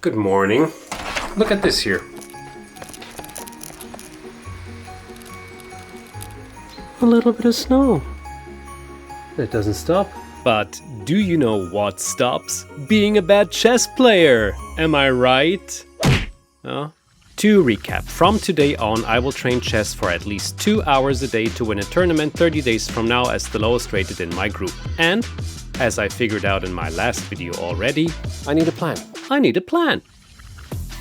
Good morning. Look at this here. A little bit of snow. That doesn't stop. But do you know what stops? Being a bad chess player! Am I right? To recap, from today on I will train chess for at least 2 hours a day to win a tournament 30 days from now as the lowest rated in my group. And, as I figured out in my last video already, I need a plan. I need a plan.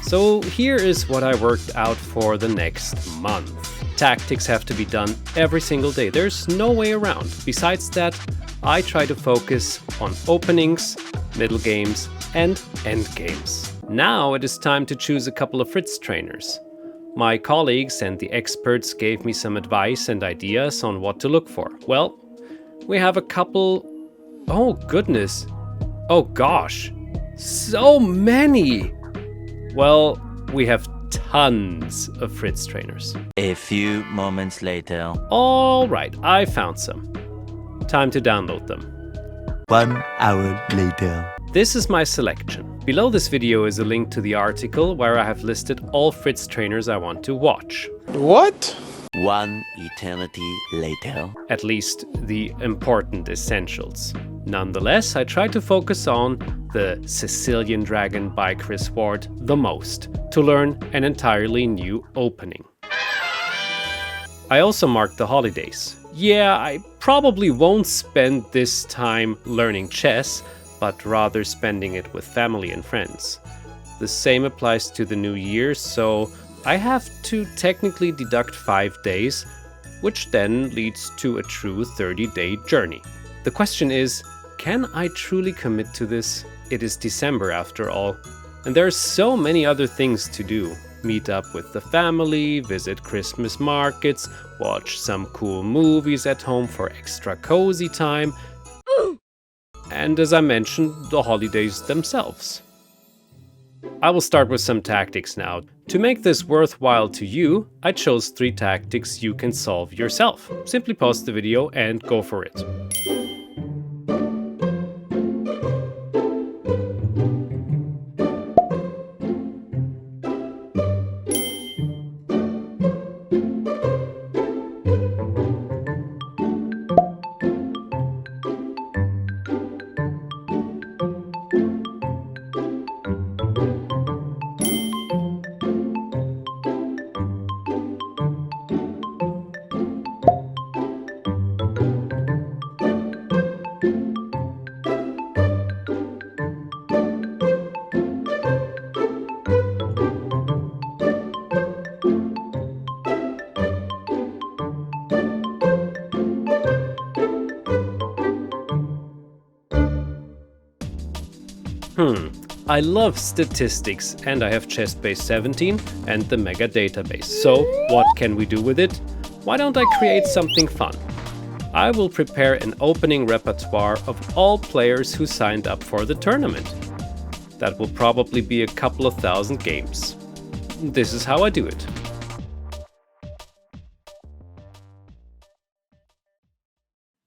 So here is what I worked out for the next month. Tactics have to be done every single day. There's no way around. Besides that, I try to focus on openings, middle games, and end games. Now it is time to choose a couple of Fritztrainers. My colleagues and the experts gave me some advice and ideas on what to look for. Well, we have a couple... Oh goodness. Oh gosh. So many! Well, we have tons of Fritztrainers. A few moments later. Alright, I found some. Time to download them. 1 hour later. This is my selection. Below this video is a link to the article where I have listed all Fritztrainers I want to watch. What? 1 eternity later. At least the important essentials. Nonetheless, I try to focus on the Sicilian Dragon by Chris Ward the most, to learn an entirely new opening. I also marked the holidays. Yeah, I probably won't spend this time learning chess, but rather spending it with family and friends. The same applies to the New Year, so I have to technically deduct 5 days, which then leads to a true 30-day journey. The question is, can I truly commit to this? It is December after all, and there are so many other things to do. Meet up with the family, visit Christmas markets, watch some cool movies at home for extra cozy time, and as I mentioned, the holidays themselves. I will start with some tactics now. To make this worthwhile to you, I chose 3 tactics you can solve yourself. Simply pause the video and go for it. I love statistics and I have ChessBase 17 and the Mega database. So what can we do with it? Why don't I create something fun? I will prepare an opening repertoire of all players who signed up for the tournament. That will probably be a couple of thousand games. This is how I do it.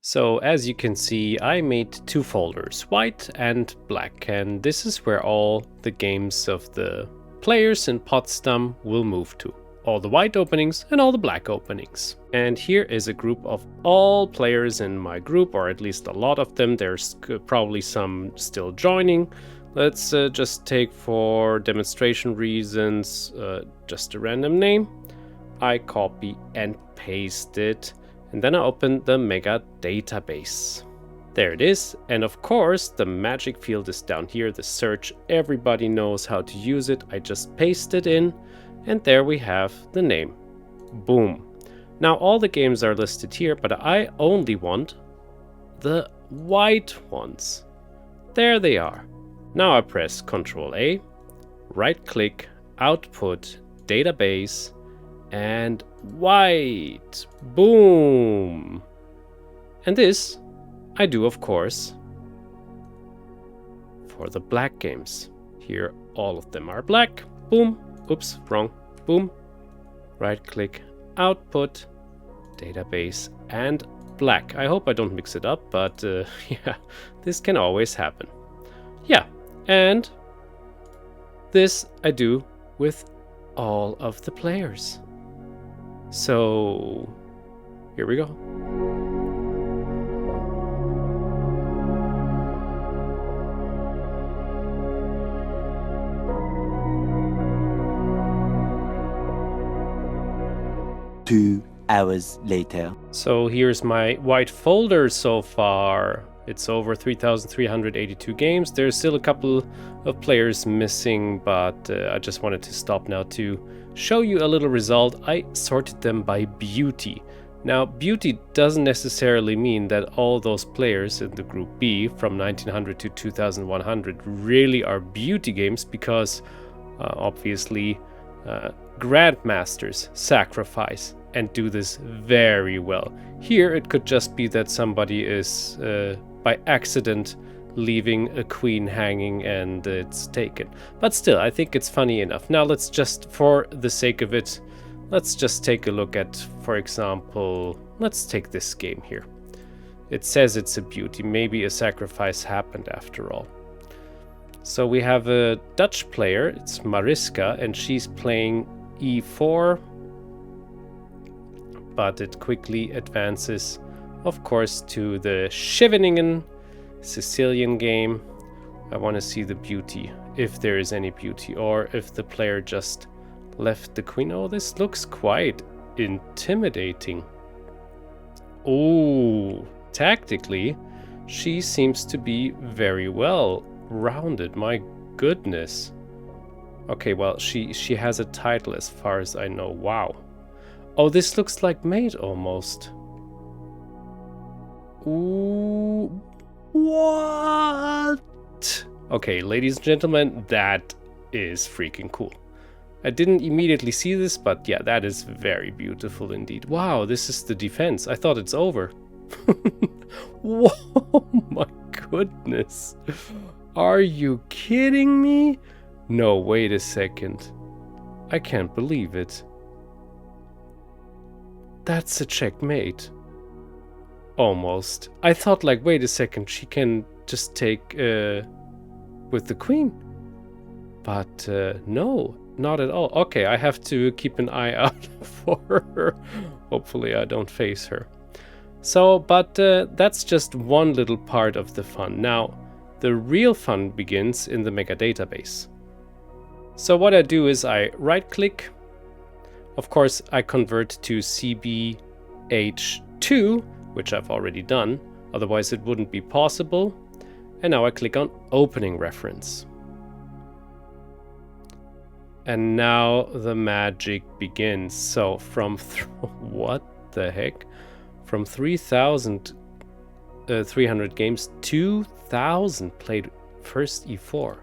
So as you can see, I made 2 folders, white and black, and this is where all the games of the players in Potsdam will move to. All the white openings and all the black openings. And here is a group of all players in my group, or at least a lot of them. There's probably some still joining. Let's just take, for demonstration reasons, just a random name. I copy and paste it. And then I open the Mega database. There it is, and of course the magic field is down here, the search. Everybody knows how to use it. I just paste it in, and there we have the name. Boom. Now all the games are listed here, but I only want the white ones. There they are. Now I press Ctrl A, right click, output, database, and white. Boom. And this I do, of course, for the black games. Here all of them are black. Boom. Oops, wrong. Boom. Right click, output, database, and black. I hope I don't mix it up, but yeah, this can always happen. Yeah, and this I do with all of the players. So here we go. Two hours later. So here's my white folder so far. It's over 3,382 games. There's still a couple of players missing, but I just wanted to stop now to show you a little result. I sorted them by beauty. Now, beauty doesn't necessarily mean that all those players in the group B from 1900 to 2100 really are beauty games, because obviously grandmasters sacrifice and do this very well. Here it could just be that somebody is by accident leaving a queen hanging and it's taken. But still, I think it's funny enough. Now let's just, for the sake of it, let's just take a look at, for example, let's take this game here. It says it's a beauty. Maybe a sacrifice happened after all. So we have a Dutch player, it's Mariska, and she's playing e4, but it quickly advances, of course, to the Scheveningen Sicilian game. I want to see the beauty, if there is any beauty, or if the player just left the queen. Oh, this looks quite intimidating. Oh, tactically, she seems to be very well rounded. My goodness. Okay, well, she has a title as far as I know. Wow. Oh, this looks like mate almost. Ooh, what? Okay, ladies and gentlemen, that is freaking cool. I didn't immediately see this, but yeah, that is very beautiful indeed. Wow, this is the defense. I thought it's over. Whoa, my goodness. Are you kidding me? No, wait a second. I can't believe it. That's a checkmate. Almost. I thought, like, wait a second, she can just take with the queen. But no, not at all. Okay, I have to keep an eye out for her. Hopefully I don't face her. So, but that's just one little part of the fun. Now, the real fun begins in the mega database. So what I do is I right click. Of course, I convert to CBH2, which I've already done. Otherwise it wouldn't be possible. And now I click on opening reference. And now the magic begins. So from what the heck? From 3,300 games, 2,000 played first e4.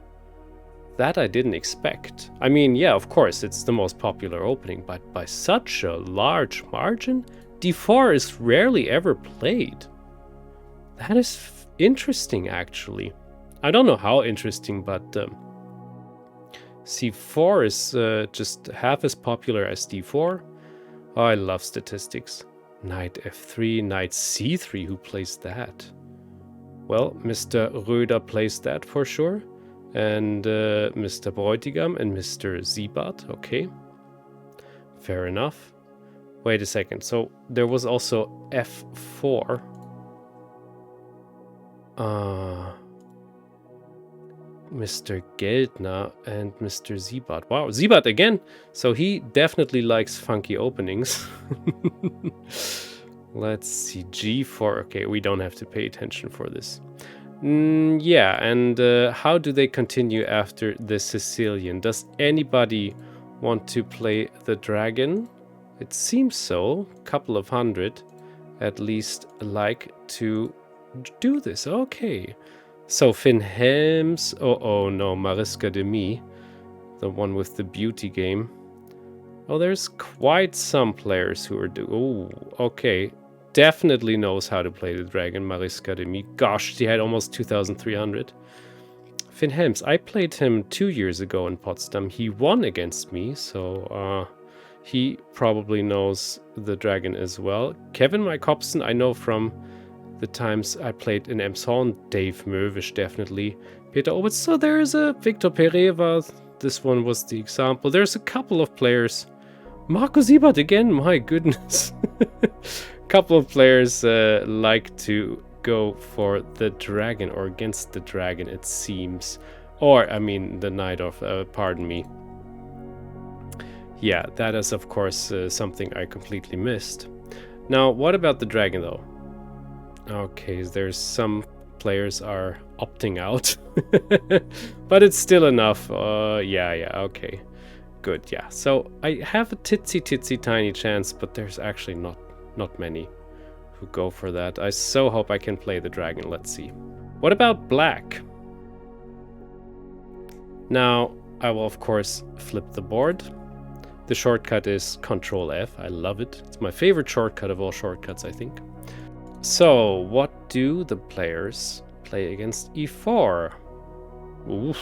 That I didn't expect. I mean, yeah, of course, it's the most popular opening, but by such a large margin, d4 is rarely ever played. That is interesting, actually. I don't know how interesting, but c4 is just half as popular as d4. Oh, I love statistics. Knight f3, knight c3, who plays that? Well, Mr. Röder plays that for sure. And Mr. Bräutigam and Mr. Siebert, okay. Fair enough. Wait a second, so there was also f4. Mr. Geldner and Mr. Siebert. Wow, Siebert again! So he definitely likes funky openings. Let's see, g4. Okay, we don't have to pay attention for this. Yeah, and how do they continue after the Sicilian? Does anybody want to play the dragon? It seems so. A couple of hundred at least like to do this. Okay. So Finn-Helms. Oh no, Mariska de Mi. The one with the beauty game. Oh, there's quite some players who are oh, okay. Definitely knows how to play the dragon, Mariska de Mi. Gosh, she had almost 2,300. Finn-Helms, I played him 2 years ago in Potsdam. He won against me, so he probably knows the dragon as well. Kevin Mykopson, I know from the times I played in Emshorn. Dave Möwisch, definitely. Peter Obitz, so there is a Victor Pereva. this one was the example. There's a couple of players. Marco Siebert again, my goodness. Couple of players like to go for the dragon, or against the dragon, it seems. Or, I mean, the knight of, pardon me. Yeah, that is, of course, something I completely missed. Now, what about the dragon, though? Okay, there's some players are opting out. But it's still enough. Yeah, okay. Good, yeah. So, I have a titsy tiny chance, but there's actually not many who go for that. I so hope I can play the dragon. Let's see. What about black? Now, I will, of course, flip the board. The shortcut is Control F. I love it. It's my favorite shortcut of all shortcuts, I think. So, what do the players play against e4? Oof.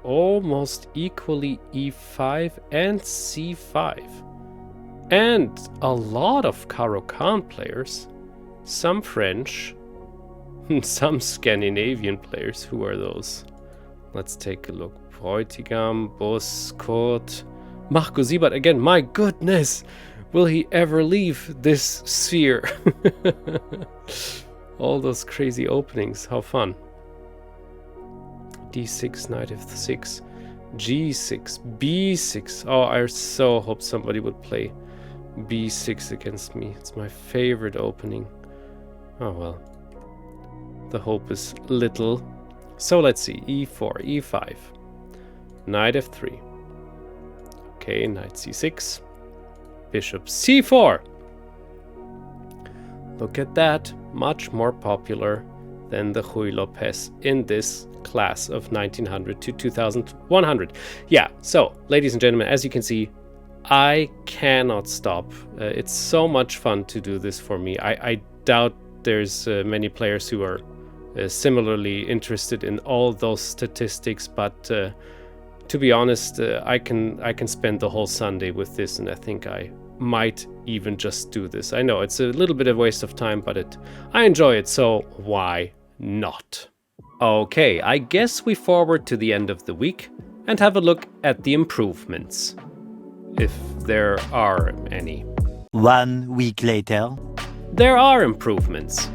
Almost equally e5 and c5. And a lot of Caro-Kann players. Some French. Some Scandinavian players. Who are those? Let's take a look. Bräutigam, Bus, Kurt, Marco Siebert again. My goodness! Will he ever leave this sphere? All those crazy openings. How fun. d6, knight f6, g6, b6. Oh, I so hope somebody would play b6 against me. It's my favorite opening. Oh well. The hope is little. So let's see. e4, e5, knight f3. Okay, knight c6, bishop c4. Look at that. Much more popular than the Ruy Lopez in this class of 1900 to 2100. Yeah, so, ladies and gentlemen, as you can see, I cannot stop. It's so much fun to do this for me. I doubt there's many players who are similarly interested in all those statistics, but to be honest, I can spend the whole Sunday with this, and I think I might even just do this. I know it's a little bit of a waste of time, but I enjoy it, so why not? Okay, I guess we forward to the end of the week and have a look at the improvements, if there are any. 1 week later. There are improvements.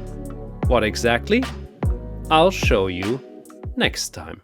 What exactly? I'll show you next time.